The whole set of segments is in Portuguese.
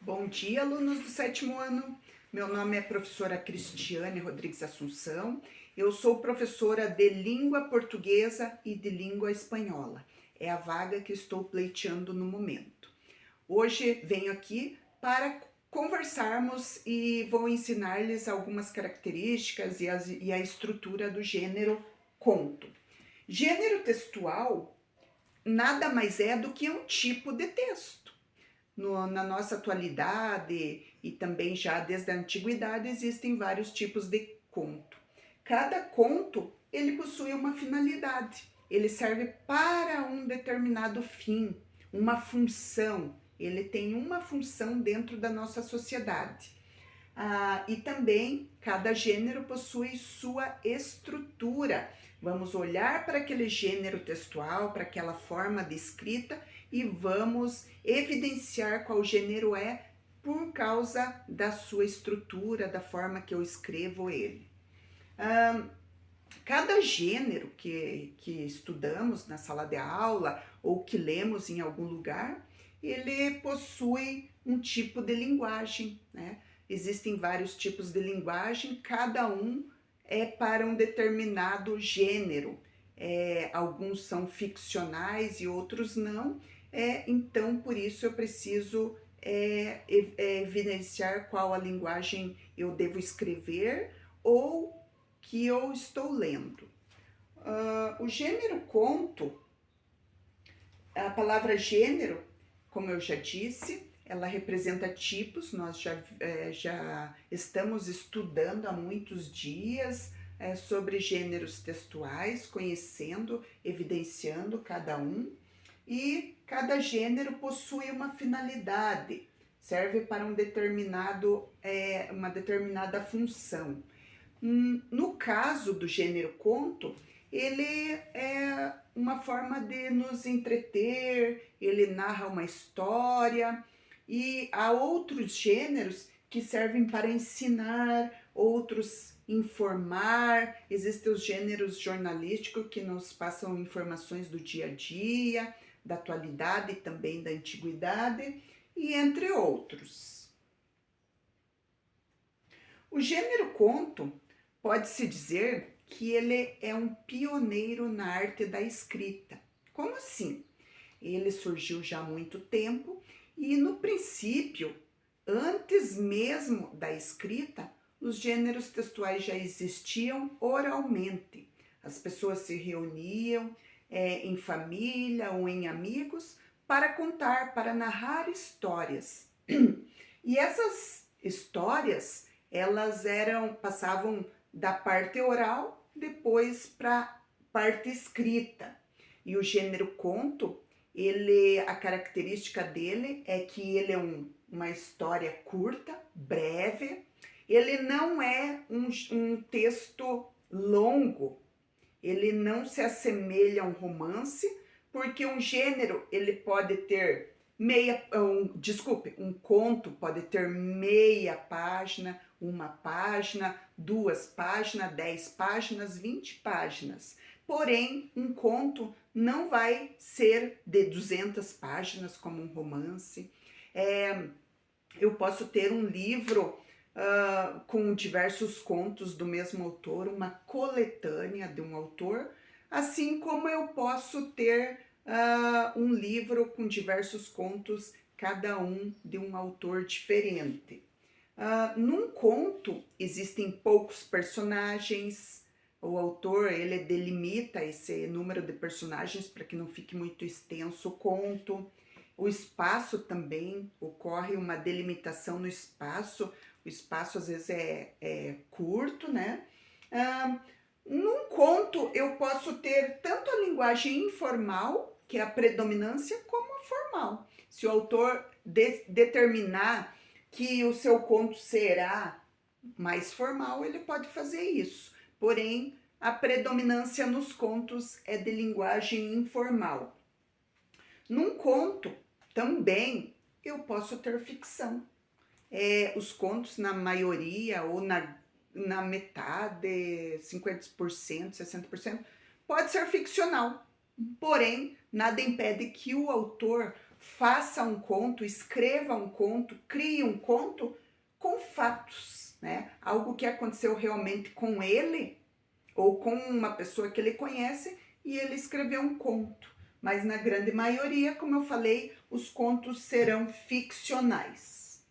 Bom dia, alunos do sétimo ano. Meu nome é professora Cristiane Rodrigues Assunção. Eu sou professora de língua portuguesa e de língua espanhola. É a vaga que estou pleiteando no momento. Hoje venho aqui para conversarmos e vou ensinar-lhes algumas características e a estrutura do gênero conto. Gênero textual nada mais é do que um tipo de texto. Na nossa atualidade e também já desde a antiguidade existem vários tipos de conto. Cada conto ele possui uma finalidade, ele serve para um determinado fim, uma função, ele tem uma função dentro da nossa sociedade. E também cada gênero possui sua estrutura. Vamos olhar para aquele gênero textual, para aquela forma de escrita e vamos evidenciar qual gênero é por causa da sua estrutura, da forma que eu escrevo ele. Cada gênero que estudamos na sala de aula ou que lemos em algum lugar, ele possui um tipo de linguagem, né? Existem vários tipos de linguagem, cada um é para um determinado gênero. Alguns são ficcionais e outros não, então por isso eu preciso evidenciar qual a linguagem eu devo escrever ou que eu estou lendo. O gênero conto, a palavra gênero, como eu já disse, ela representa tipos. Nós já estamos estudando há muitos dias sobre gêneros textuais, conhecendo, evidenciando cada um. E cada gênero possui uma finalidade, serve para uma determinada função. No caso do gênero conto, ele é uma forma de nos entreter, ele narra uma história, e há outros gêneros que servem para ensinar, outros informar. Existem os gêneros jornalísticos que nos passam informações do dia a dia, da atualidade e também da antiguidade, e entre outros. O gênero conto pode-se dizer que ele é um pioneiro na arte da escrita. Como assim? Ele surgiu já há muito tempo e, no princípio, antes mesmo da escrita, os gêneros textuais já existiam oralmente. As pessoas se reuniam em família ou em amigos para contar, para narrar histórias. E essas histórias, elas passavam da parte oral depois para a parte escrita. E o gênero conto, a característica dele é que ele é uma história curta, breve. Ele não é um texto longo, ele não se assemelha a um romance, porque um gênero ele pode ter um conto pode ter meia página, uma página, 2 páginas, 10 páginas, 20 páginas. Porém, um conto não vai ser de 200 páginas como um romance. Eu posso ter um livro com diversos contos do mesmo autor, uma coletânea de um autor, assim como eu posso ter um livro com diversos contos, cada um de um autor diferente. Num conto existem poucos personagens, o autor ele delimita esse número de personagens para que não fique muito extenso o conto. O espaço também, ocorre uma delimitação no espaço, o espaço às vezes é curto, né? Num conto eu posso ter tanto a linguagem informal, que é a predominância, como a formal. Se o autor determinar que o seu conto será mais formal, ele pode fazer isso. Porém, a predominância nos contos é de linguagem informal. Num conto, também, eu posso ter ficção. Os contos, na maioria, ou na metade, 50%, 60%, pode ser ficcional. Porém, nada impede que o autor faça um conto, escreva um conto, crie um conto com fatos, né? Algo que aconteceu realmente com ele ou com uma pessoa que ele conhece e ele escreveu um conto. Mas na grande maioria, como eu falei, os contos serão ficcionais.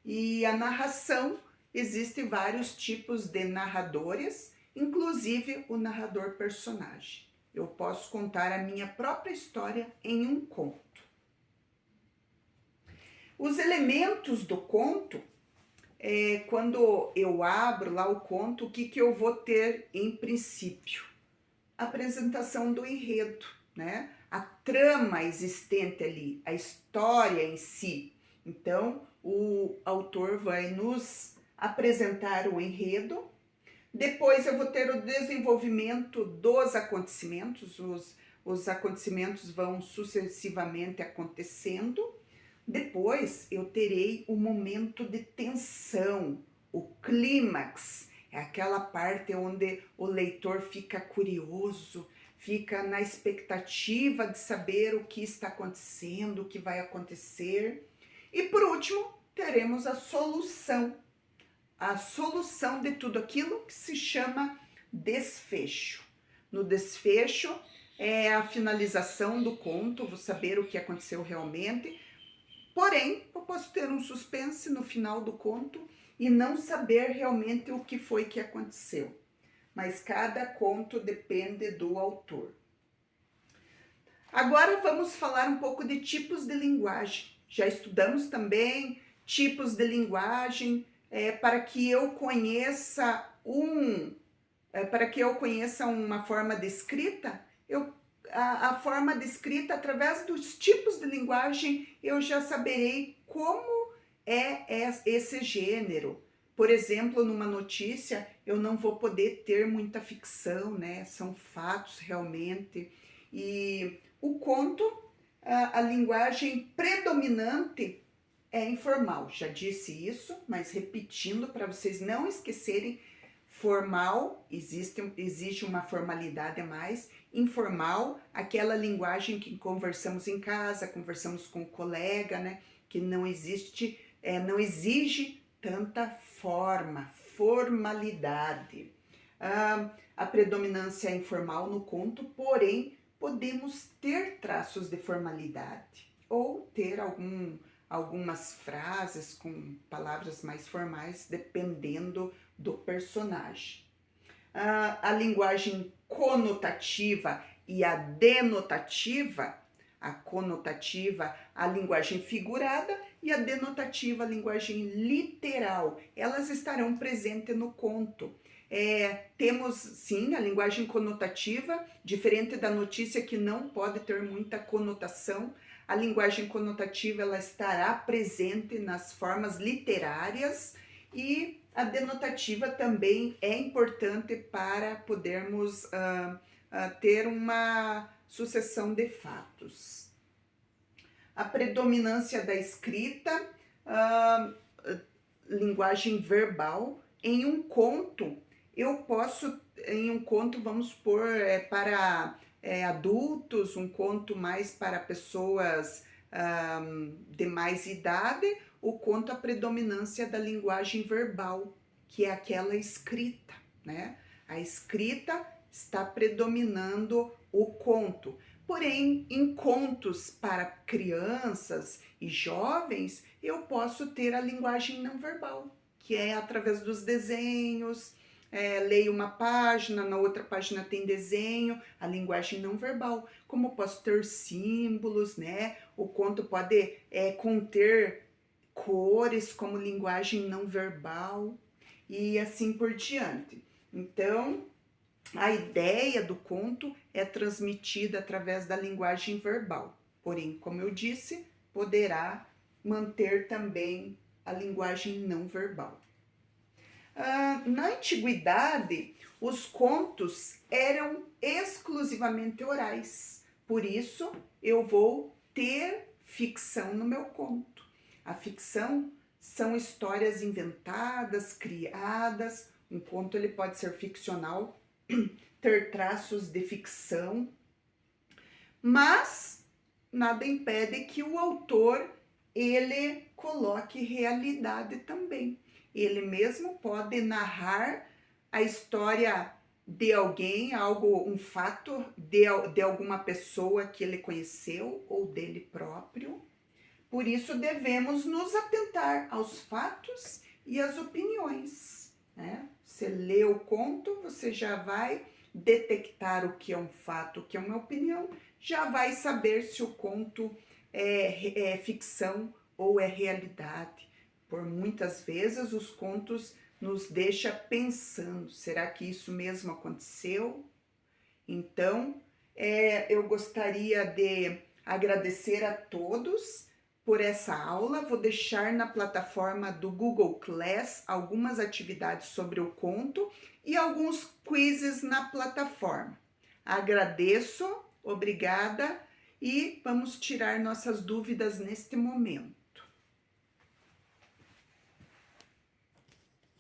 E a narração, existem vários tipos de narradores, inclusive o narrador personagem. Eu posso contar a minha própria história em um conto. Os elementos do conto, quando eu abro lá o conto, o que eu vou ter em princípio? A apresentação do enredo, né? A trama existente ali, a história em si. Então, o autor vai nos apresentar o enredo. Depois eu vou ter o desenvolvimento dos acontecimentos, os acontecimentos vão sucessivamente acontecendo. Depois eu terei o momento de tensão, o clímax, é aquela parte onde o leitor fica curioso, fica na expectativa de saber o que está acontecendo, o que vai acontecer. E por último, teremos a solução de tudo aquilo que se chama desfecho. No desfecho é a finalização do conto, vou saber o que aconteceu realmente. Porém, eu posso ter um suspense no final do conto e não saber realmente o que foi que aconteceu. Mas cada conto depende do autor. Agora vamos falar um pouco de tipos de linguagem. Já estudamos também tipos de linguagem para que eu conheça uma forma de escrita. A forma de escrita, através dos tipos de linguagem, eu já saberei como é esse gênero. Por exemplo, numa notícia, eu não vou poder ter muita ficção, né? São fatos realmente. E o conto, a linguagem predominante é informal. Já disse isso, mas repetindo para vocês não esquecerem, formal, existe uma formalidade a mais. Informal, aquela linguagem que conversamos em casa, conversamos com o colega, né? Que não exige tanta formalidade. A predominância é informal no conto, porém, podemos ter traços de formalidade ou ter algumas frases com palavras mais formais, dependendo do personagem. A linguagem conotativa e a denotativa, a conotativa, a linguagem figurada e a denotativa, a linguagem literal, elas estarão presentes no conto. Temos sim a linguagem conotativa, diferente da notícia que não pode ter muita conotação. A linguagem conotativa ela estará presente nas formas literárias e a denotativa também é importante para podermos ter uma sucessão de fatos. A predominância da escrita, linguagem verbal. Em um conto, vamos supor, para adultos, um conto mais para pessoas de mais idade, o conto a predominância da linguagem verbal, que é aquela escrita, né? A escrita está predominando o conto. Porém, em contos para crianças e jovens, eu posso ter a linguagem não verbal, que é através dos desenhos, leio uma página, na outra página tem desenho, a linguagem não verbal. Como posso ter símbolos, né? O conto pode conter cores como linguagem não verbal e assim por diante. Então, a ideia do conto é transmitida através da linguagem verbal. Porém, como eu disse, poderá manter também a linguagem não verbal. Na antiguidade, os contos eram exclusivamente orais. Por isso, eu vou ter ficção no meu conto. A ficção são histórias inventadas, criadas. Um conto ele pode ser ficcional, ter traços de ficção, mas nada impede que o autor ele coloque realidade também. Ele mesmo pode narrar a história de alguém, algo, um fato de alguma pessoa que ele conheceu ou dele próprio. Por isso devemos nos atentar aos fatos e às opiniões, né? Você lê o conto, você já vai detectar o que é um fato, o que é uma opinião, já vai saber se o conto é ficção ou é realidade. Por muitas vezes os contos nos deixa pensando, será que isso mesmo aconteceu? Então, eu gostaria de agradecer a todos por essa aula. Vou deixar na plataforma do Google Class algumas atividades sobre o conto e alguns quizzes na plataforma. Agradeço, obrigada e vamos tirar nossas dúvidas neste momento.